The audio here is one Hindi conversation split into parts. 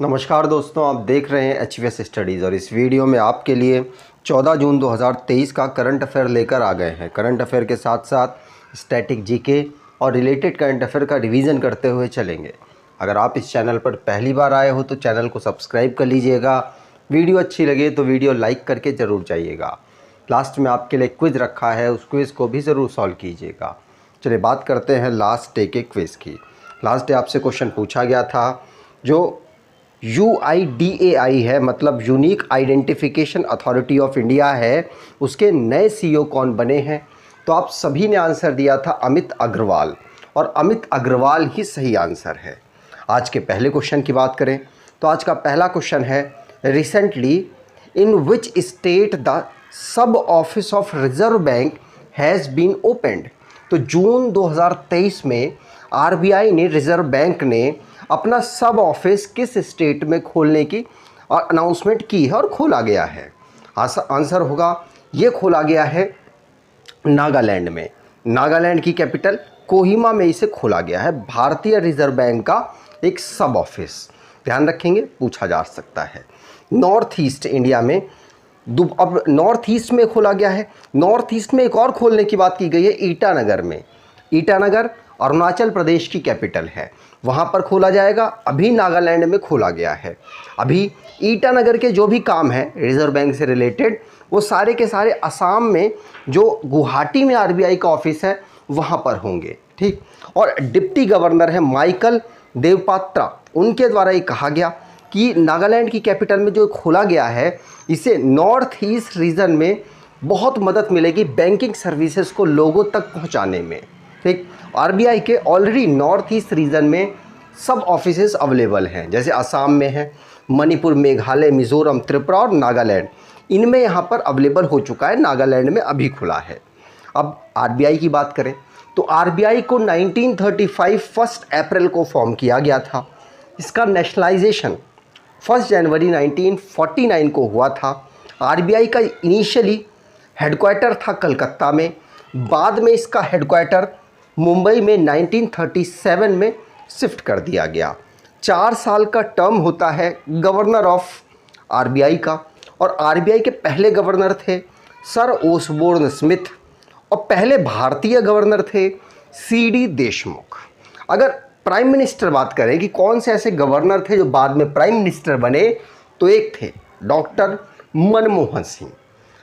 नमस्कार दोस्तों, आप देख रहे हैं HVS स्टडीज़ और इस वीडियो में आपके लिए 14 जून 2023 का करंट अफेयर लेकर आ गए हैं। करंट अफेयर के साथ साथ स्टैटिक जीके और रिलेटेड करंट अफेयर का रिवीजन करते हुए चलेंगे। अगर आप इस चैनल पर पहली बार आए हो तो चैनल को सब्सक्राइब कर लीजिएगा। वीडियो अच्छी लगे तो वीडियो लाइक करके ज़रूर जाइएगा। लास्ट में आपके लिए क्विज़ रखा है, उस क्विज़ को भी ज़रूर सॉल्व कीजिएगा। चलिए बात करते हैं लास्ट डे के क्विज़ की। लास्ट डे आपसे क्वेश्चन पूछा गया था जो UIDAI है, मतलब unique identification authority of India है, उसके नए CEO कौन बने हैं। तो आप सभी ने आंसर दिया था अमित अग्रवाल, और अमित अग्रवाल ही सही आंसर है। आज के पहले क्वेश्चन की बात करें तो आज का पहला क्वेश्चन है, recently in which state the sub office of Reserve Bank has been opened. तो जून 2023 में RBI ने, रिजर्व बैंक ने अपना सब ऑफिस किस स्टेट में खोलने की अनाउंसमेंट की है और खोला गया है। आंसर होगा ये खोला गया है नागालैंड में। नागालैंड की कैपिटल कोहिमा में इसे खोला गया है, भारतीय रिजर्व बैंक का एक सब ऑफिस। ध्यान रखेंगे, पूछा जा सकता है। नॉर्थ ईस्ट इंडिया में अब नॉर्थ ईस्ट में खोला गया है। नॉर्थ ईस्ट में एक और खोलने की बात की गई है, ईटानगर में। ईटानगर अरुणाचल प्रदेश की कैपिटल है, वहाँ पर खोला जाएगा। अभी नागालैंड में खोला गया है। अभी ईटानगर के जो भी काम है रिजर्व बैंक से रिलेटेड, वो सारे के सारे असम में जो गुवाहाटी में RBI का ऑफिस है वहाँ पर होंगे। ठीक। और डिप्टी गवर्नर है माइकल देवपात्रा, उनके द्वारा ये कहा गया कि नागालैंड की कैपिटल में जो खोला गया है, इसे नॉर्थ ईस्ट रीजन में बहुत मदद मिलेगी बैंकिंग सर्विसेज को लोगों तक पहुँचाने में। ठीक। RBI के ऑलरेडी नॉर्थ ईस्ट रीजन में सब ऑफिसेस अवेलेबल हैं, जैसे असम में है, मणिपुर, मेघालय, मिज़ोरम, त्रिपुरा और नागालैंड, इनमें यहाँ पर अवेलेबल हो चुका है। नागालैंड में अभी खुला है। अब RBI की बात करें तो RBI को 1935 1 अप्रैल को फॉर्म किया गया था। इसका नेशनलाइजेशन 1 जनवरी 1949 को हुआ था। RBI का इनिशियली हेडक्वार्टर था कलकत्ता में, बाद में इसका हेडक्वार्टर मुंबई में 1937 में शिफ्ट कर दिया गया। 4 साल का टर्म होता है गवर्नर ऑफ RBI का, और RBI के पहले गवर्नर थे सर ओसबोर्न स्मिथ, और पहले भारतीय गवर्नर थे CD देशमुख। अगर प्राइम मिनिस्टर बात करें कि कौन से ऐसे गवर्नर थे जो बाद में प्राइम मिनिस्टर बने, तो एक थे डॉक्टर मनमोहन सिंह।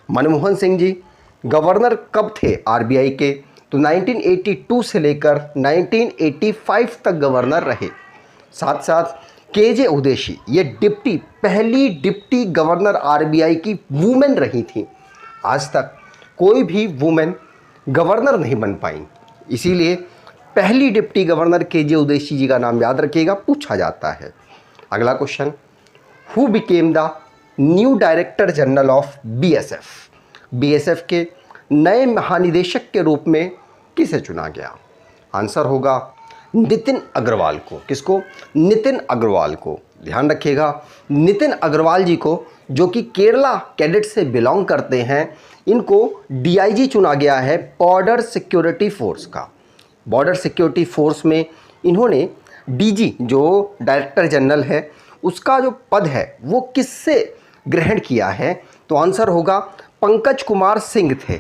मनमोहन सिंह जी गवर्नर कब थे RBI के, तो 1982 से लेकर 1985 तक गवर्नर रहे। साथ साथ KJ उदेशी, ये पहली डिप्टी गवर्नर RBI की वुमेन रही थी। आज तक कोई भी वुमेन गवर्नर नहीं बन पाई, इसीलिए पहली डिप्टी गवर्नर KJ उदेशी जी का नाम याद रखिएगा, पूछा जाता है। अगला question, who became the new director general of BSF के नए महानिदेशक के रूप में किसे चुना गया। आंसर होगा नितिन अग्रवाल को। किसको? नितिन अग्रवाल को। ध्यान रखिएगा, नितिन अग्रवाल जी को, जो कि केरला कैडेट से बिलोंग करते हैं, इनको DIG चुना गया है बॉर्डर सिक्योरिटी फोर्स का। बॉर्डर सिक्योरिटी फोर्स में इन्होंने DG जो डायरेक्टर जनरल है उसका जो पद है वो किससे ग्रहण किया है, तो आंसर होगा पंकज कुमार सिंह थे।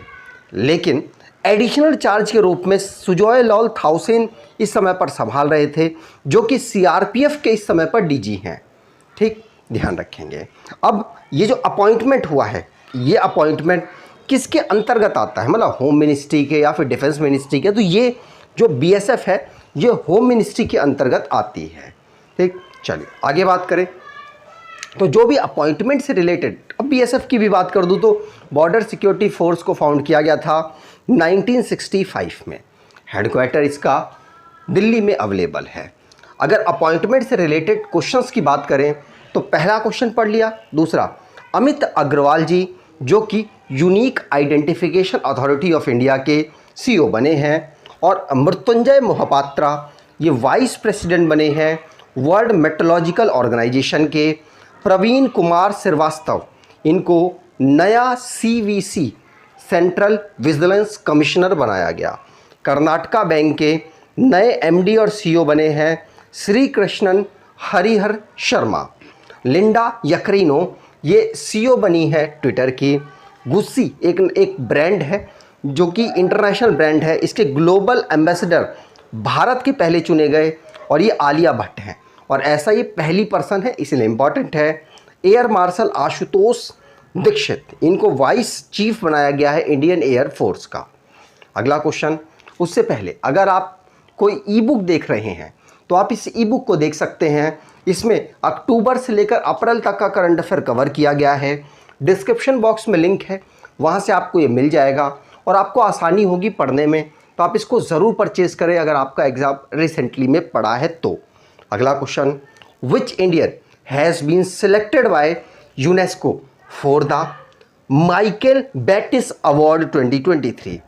लेकिन एडिशनल चार्ज के रूप में सुजॉय लाल थाउसेन इस समय पर संभाल रहे थे, जो कि CRPF के इस समय पर DG हैं। ठीक, ध्यान रखेंगे। अब ये जो अपॉइंटमेंट हुआ है, ये अपॉइंटमेंट किसके अंतर्गत आता है, मतलब होम मिनिस्ट्री के या फिर डिफेंस मिनिस्ट्री के, तो ये जो BSF है ये होम मिनिस्ट्री के अंतर्गत आती है। ठीक, चलिए आगे बात करें तो जो भी अपॉइंटमेंट से रिलेटेड, अब BSF की भी बात कर दूँ तो बॉर्डर सिक्योरिटी फोर्स को फाउंड किया गया था 1965 में। हेडक्वार्टर इसका दिल्ली में अवेलेबल है। अगर अपॉइंटमेंट से रिलेटेड क्वेश्चंस की बात करें तो पहला क्वेश्चन पढ़ लिया। दूसरा, अमित अग्रवाल जी जो कि unique identification authority of India के CEO बने हैं, और मृत्युंजय मोहपात्रा ये वाइस प्रेसिडेंट बने हैं वर्ल्ड मेट्रोलॉजिकल ऑर्गेनाइजेशन के। प्रवीण कुमार श्रीवास्तव, इनको नया CVC सेंट्रल विजिलेंस कमिश्नर बनाया गया। कर्नाटका बैंक के नए MD और CEO बने हैं श्री कृष्णन हरिहर शर्मा। लिंडा यकरिनो ये सीईओ बनी है ट्विटर की। गुस्सी एक ब्रांड है जो कि इंटरनेशनल ब्रांड है, इसके ग्लोबल एम्बेसडर भारत के पहले चुने गए और ये आलिया भट्ट हैं, और ऐसा ये पहली पर्सन है इसलिए इम्पॉर्टेंट है। एयर मार्शल आशुतोष दीक्षित, इनको वाइस चीफ बनाया गया है इंडियन एयर फोर्स का। अगला क्वेश्चन, उससे पहले अगर आप कोई ई बुक देख रहे हैं तो आप इस ई बुक को देख सकते हैं। इसमें अक्टूबर से लेकर अप्रैल तक का करंट अफेयर कवर किया गया है। डिस्क्रिप्शन बॉक्स में लिंक है, वहाँ से आपको ये मिल जाएगा और आपको आसानी होगी पढ़ने में, तो आप इसको ज़रूर परचेज़ करें अगर आपका एग्ज़ाम रिसेंटली में पढ़ा है तो। अगला question, which Indian has been selected by UNESCO for the Michael Batisse award 2023।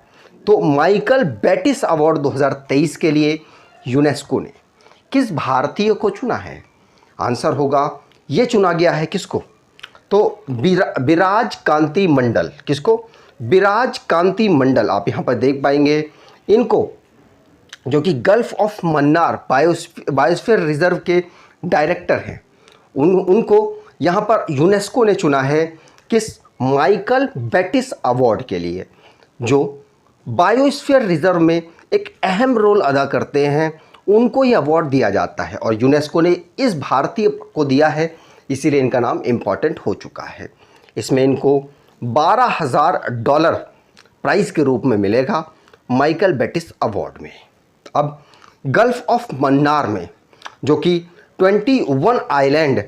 तो माइकल बेटिस अवार्ड 2023 के लिए यूनेस्को ने किस भारतीय को चुना है? आंसर होगा ये चुना गया है किसको? तो बिराज कांति मंडल। किसको? बिराज कांति मंडल। आप यहाँ पर देख पाएंगे इनको, जो कि gulf of Mannar biosphere reserve के डायरेक्टर हैं। उनको यहाँ पर यूनेस्को ने चुना है किस? माइकल बेटिस अवार्ड के लिए, जो बायोस्फीयर रिजर्व में एक अहम रोल अदा करते हैं, उनको ये अवार्ड दिया जाता है और यूनेस्को ने इस भारतीय को दिया है, इसीलिए इनका नाम इम्पॉर्टेंट हो चुका है। इसमें इनको $12,000 प्राइज़ के रूप में मिलेगा माइकल बेटिस अवार्ड में। अब गल्फ ऑफ मन्नार में, जो कि 21 आइलैंड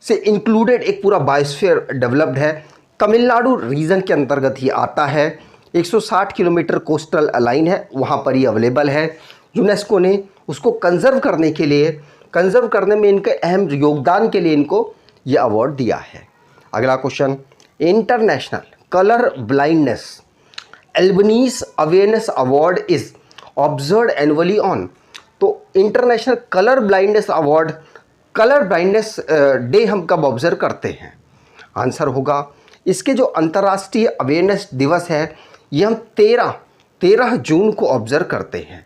से इंक्लूडेड एक पूरा बायोस्फीयर डेवलप्ड है, तमिलनाडु रीजन के अंतर्गत ये आता है। 160 किलोमीटर कोस्टल लाइन है, वहाँ पर ये अवेलेबल है। यूनेस्को ने उसको कंजर्व करने के लिए, कंजर्व करने में इनके अहम योगदान के लिए इनको ये अवार्ड दिया है। अगला question, international colour blindness albinism awareness award is observe annually on. तो international colour blindness award, colour blindness day हम कब ऑब्जर्व करते हैं? आंसर होगा इसके जो अंतर्राष्ट्रीय अवेयरनेस दिवस है ये हम 13 जून को ऑब्जर्व करते हैं।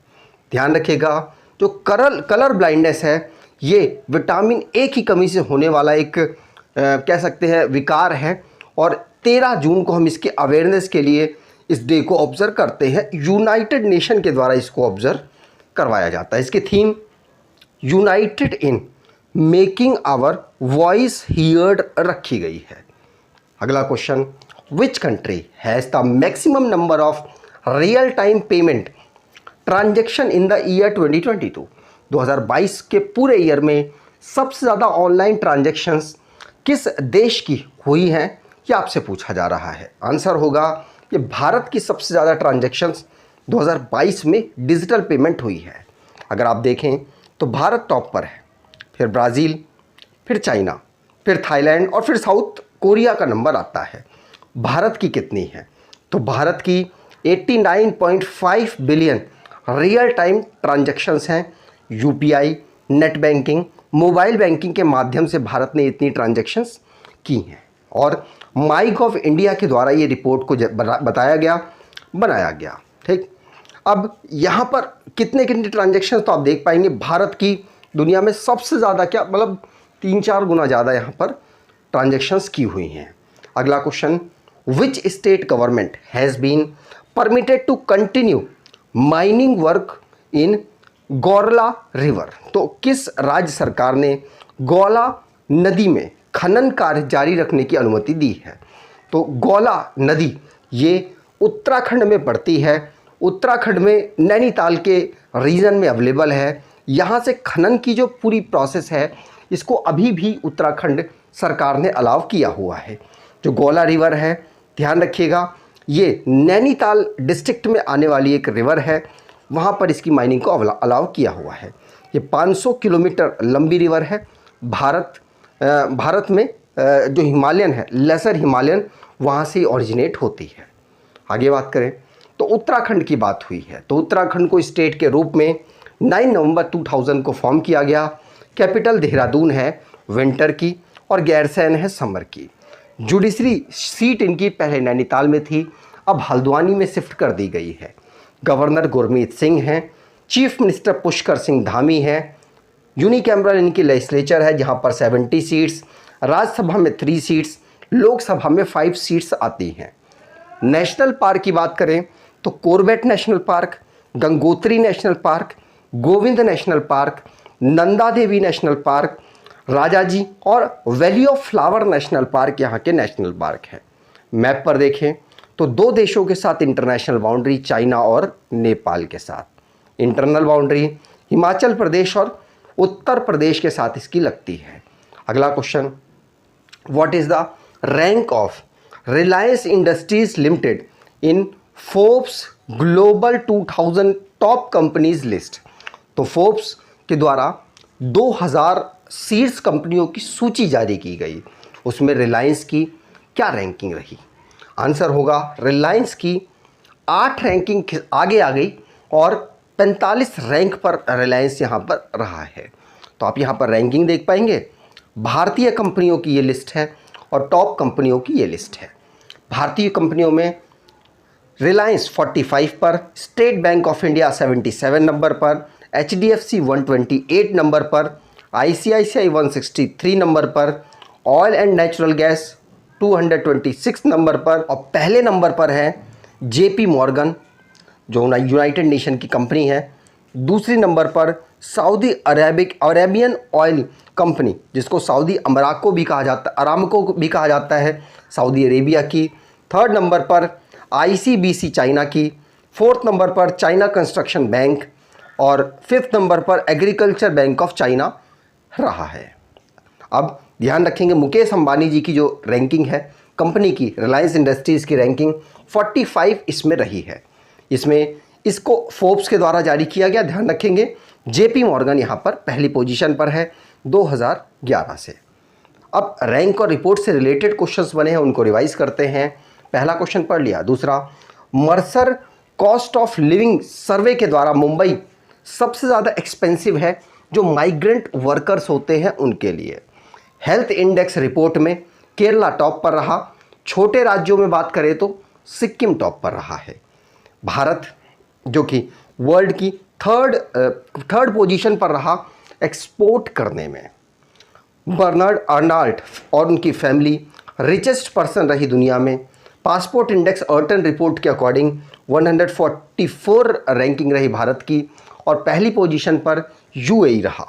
ध्यान रखिएगा, जो कलर ब्लाइंडनेस है ये विटामिन ए की कमी से होने वाला एक कह सकते हैं विकार है, और 13 जून को हम इसके अवेयरनेस के लिए इस डे को ऑब्जर्व करते हैं। यूनाइटेड नेशन के द्वारा इसको ऑब्जर्व करवाया जाता है। इसकी theme united in making our voice heard रखी गई है। अगला question, which country has the maximum number of real time payment transaction in the year 2022। 2022 के पूरे ईयर में सबसे ज़्यादा ऑनलाइन ट्रांजैक्शंस किस देश की हुई हैं, ये आपसे पूछा जा रहा है। आंसर होगा ये भारत की सबसे ज़्यादा ट्रांजैक्शंस 2022 में डिजिटल पेमेंट हुई है। अगर आप देखें तो भारत टॉप पर है, फिर ब्राज़ील, फिर चाइना, फिर थाईलैंड और फिर साउथ कोरिया का नंबर आता है। भारत की कितनी है? तो भारत की 89.5 बिलियन रियल टाइम ट्रांजैक्शंस हैं। UPI, net banking, mobile banking के माध्यम से भारत ने इतनी ट्रांजैक्शंस की हैं, और माईगॉव इंडिया के द्वारा ये रिपोर्ट को बनाया गया। ठीक, अब यहाँ पर कितने ट्रांजैक्शंस तो आप देख पाएंगे भारत की दुनिया में सबसे ज़्यादा, क्या मतलब 3-4 गुना ज़्यादा यहाँ पर ट्रांजैक्शंस की हुई हैं। अगला question, which state government has been permitted to continue mining work in Gaula river. तो किस राज्य सरकार ने गौला नदी में खनन कार्य जारी रखने की अनुमति दी है? तो गौला नदी ये उत्तराखंड में पड़ती है, उत्तराखंड में नैनीताल के रीजन में अवेलेबल है। यहाँ से खनन की जो पूरी प्रोसेस है इसको अभी भी उत्तराखंड सरकार ने अलाउ किया हुआ है। जो गौला रिवर है, ध्यान रखिएगा, ये नैनीताल डिस्ट्रिक्ट में आने वाली एक रिवर है, वहाँ पर इसकी माइनिंग को अलाउ किया हुआ है। ये 500 किलोमीटर लंबी रिवर है। भारत में जो हिमालयन है, लेसर हिमालयन, वहाँ से ओरिजिनेट होती है। आगे बात करें तो उत्तराखंड की बात हुई है, तो उत्तराखंड को स्टेट के रूप में 9 नवंबर 2000 को फॉर्म किया गया। कैपिटल देहरादून है विंटर की, और गैरसैंण है समर की। जुडिशरी सीट इनकी पहले नैनीताल में थी, अब हल्द्वानी में शिफ्ट कर दी गई है। गवर्नर गुरमीत सिंह हैं, चीफ मिनिस्टर पुष्कर सिंह धामी हैं। यूनिकैमरल इनकी लेजिस्लेचर है जहां पर 70 सीट्स, राज्यसभा में 3 सीट्स, लोकसभा में 5 सीट्स आती हैं। नेशनल पार्क की बात करें तो Corbett national park, Gangotri national park, Govind national park, Nanda Devi national park, Rajaji और valley of flower national park यहाँ के नेशनल पार्क है। मैप पर देखें तो 2 देशों के साथ इंटरनेशनल बाउंड्री, चाइना और नेपाल के साथ। इंटरनल बाउंड्री हिमाचल प्रदेश और उत्तर प्रदेश के साथ इसकी लगती है। अगला question, what is the rank of Reliance industries limited in Forbes global 2000 top companies list. तो फोर्ब्स के द्वारा 2000 शीर्ष कंपनियों की सूची जारी की गई, उसमें रिलायंस की क्या रैंकिंग रही? आंसर होगा रिलायंस की 8 रैंकिंग आगे आ गई और 45 रैंक पर रिलायंस यहाँ पर रहा है। तो आप यहाँ पर रैंकिंग देख पाएंगे, भारतीय कंपनियों की ये लिस्ट है और टॉप कंपनियों की ये लिस्ट है। भारतीय कंपनियों में रिलायंस 45 पर, state bank of India 77 number पर, HDFC 128 नंबर पर, ICICI 163 नंबर पर, oil and natural gas 226 number पर, और पहले नंबर पर है JP मॉर्गन जो यूनाइटेड नेशन की कंपनी है। दूसरी नंबर पर सऊदी अरेबियन ऑयल कंपनी, जिसको सऊदी अमराको भी कहा जाता है, अरामको भी कहा जाता है, सऊदी अरेबिया की। थर्ड नंबर पर ICBC चाइना की, फोर्थ नंबर पर चाइना कंस्ट्रक्शन बैंक और फिफ्थ नंबर पर एग्रीकल्चर बैंक ऑफ चाइना रहा है। अब ध्यान रखेंगे मुकेश अंबानी जी की जो रैंकिंग है कंपनी की, रिलायंस इंडस्ट्रीज़ की रैंकिंग 45 इसमें रही है। इसमें इसको फोर्ब्स के द्वारा जारी किया गया, ध्यान रखेंगे। JP मॉर्गन यहाँ पर पहली पोजीशन पर है 2011 से। अब रैंक और रिपोर्ट से रिलेटेड क्वेश्चंस बने हैं, उनको रिवाइज करते हैं। पहला क्वेश्चन पढ़ लिया। दूसरा, मर्सर कॉस्ट ऑफ लिविंग सर्वे के द्वारा मुंबई सबसे ज़्यादा एक्सपेंसिव है जो माइग्रेंट वर्कर्स होते हैं उनके लिए। हेल्थ इंडेक्स रिपोर्ट में केरला टॉप पर रहा। छोटे राज्यों में बात करें तो सिक्किम टॉप पर रहा है। भारत जो कि वर्ल्ड की थर्ड पोजीशन पर रहा एक्सपोर्ट करने में। बर्नार्ड अर्नाल्ट और उनकी फैमिली रिचेस्ट पर्सन रही दुनिया में। पासपोर्ट इंडेक्स अर्टन रिपोर्ट के अकॉर्डिंग 144 रैंकिंग रही भारत की और पहली पोजीशन पर UAE रहा।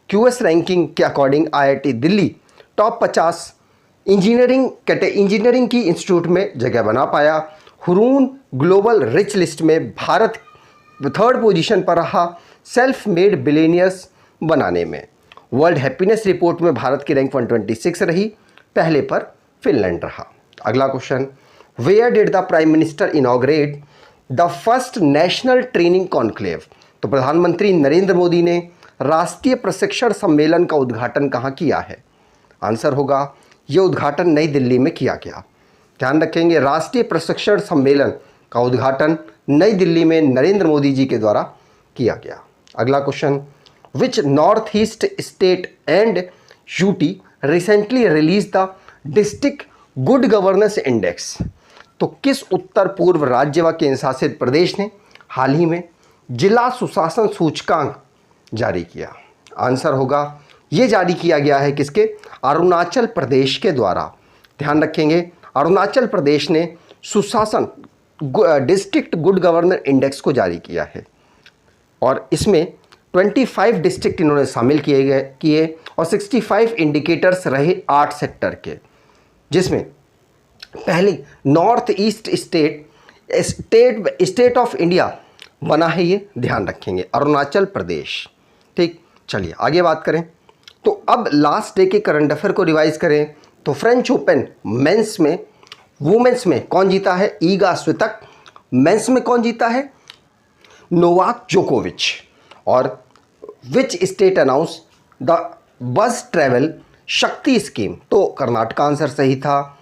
QS रैंकिंग के according IIT Delhi top 50 engineering की इंस्टीट्यूट में जगह बना पाया। हुरून ग्लोबल रिच लिस्ट में भारत थर्ड पोजीशन पर रहा सेल्फ मेड बिलियनियर्स बनाने में। वर्ल्ड हैप्पीनेस रिपोर्ट में भारत की रैंक 126 रही, पहले पर फिनलैंड रहा। अगला question, where did the prime minister inaugurate the first national training conclave. तो प्रधानमंत्री नरेंद्र मोदी ने राष्ट्रीय प्रशिक्षण सम्मेलन का उद्घाटन कहाँ किया है? आंसर होगा ये उद्घाटन नई दिल्ली में किया गया। ध्यान रखेंगे, राष्ट्रीय प्रशिक्षण सम्मेलन का उद्घाटन नई दिल्ली में नरेंद्र मोदी जी के द्वारा किया गया। अगला question, which north east state and UT recently release the district good governance index. तो किस उत्तर पूर्व राज्य व केंद्र शासित प्रदेश ने हाल ही में जिला सुशासन सूचकांक जारी किया? आंसर होगा ये जारी किया गया है किसके? अरुणाचल प्रदेश के द्वारा। ध्यान रखेंगे, अरुणाचल प्रदेश ने सुशासन डिस्ट्रिक्ट गुड गवर्नेंस इंडेक्स को जारी किया है और इसमें 25 डिस्ट्रिक्ट इन्होंने शामिल किए और 65 इंडिकेटर्स रहे 8 सेक्टर के, जिसमें पहली north east state of India बना है, ये ध्यान रखेंगे, अरुणाचल प्रदेश। ठीक, चलिए आगे बात करें। तो अब लास्ट डे के करंट अफेयर को रिवाइज करें तो फ्रेंच ओपन मेंस में वुमेन्स में कौन जीता है? ईगा स्वितक। मेंस में कौन जीता है? नोवाक जोकोविच। और which state announce the bus travel शक्ति स्कीम? तो कर्नाटक आंसर सही था।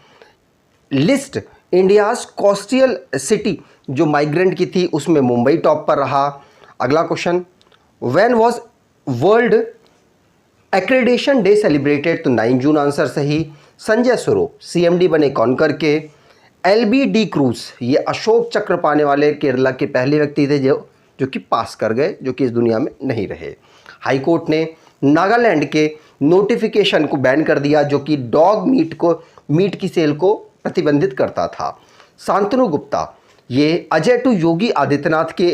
लिस्ट इंडियाज कोस्टल सिटी जो माइग्रेंट की थी उसमें मुंबई टॉप पर रहा। अगला question, when was world accreditation day celebrated? तो 9 जून आंसर सही। संजय स्वरूप CMD बने कौन करके? LB डी क्रूज, ये अशोक चक्र पाने वाले केरला के पहले व्यक्ति थे जो कि पास कर गए, जो कि इस दुनिया में नहीं रहे। हाई कोर्ट ने नागालैंड के नोटिफिकेशन को बैन कर दिया जो कि डॉग मीट की सेल को प्रतिबंधित करता था। शांतनु गुप्ता ये अजय टू योगी आदित्यनाथ के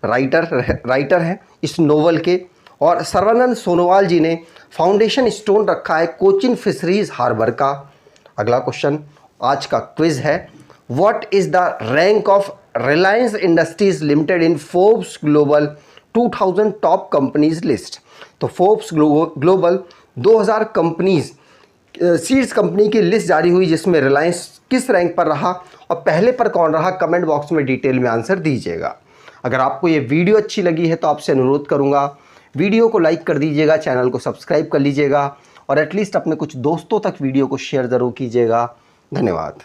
राइटर हैं इस नोवेल के। और सर्वानंद सोनोवाल जी ने फाउंडेशन स्टोन रखा है कोचिन फिशरीज हार्बर का। अगला क्वेश्चन आज का क्विज है, what is the rank of Reliance industries limited in Forbes global 2000 top companies list. तो फोर्ब्स ग्लोबल 2000 कंपनीज सीड्स कंपनी की लिस्ट जारी हुई जिसमें रिलायंस किस रैंक पर रहा और पहले पर कौन रहा, कमेंट बॉक्स में डिटेल में आंसर दीजिएगा। अगर आपको ये वीडियो अच्छी लगी है तो आपसे अनुरोध करूंगा वीडियो को लाइक कर दीजिएगा, चैनल को सब्सक्राइब कर लीजिएगा और एटलीस्ट अपने कुछ दोस्तों तक वीडियो को शेयर ज़रूर कीजिएगा। धन्यवाद।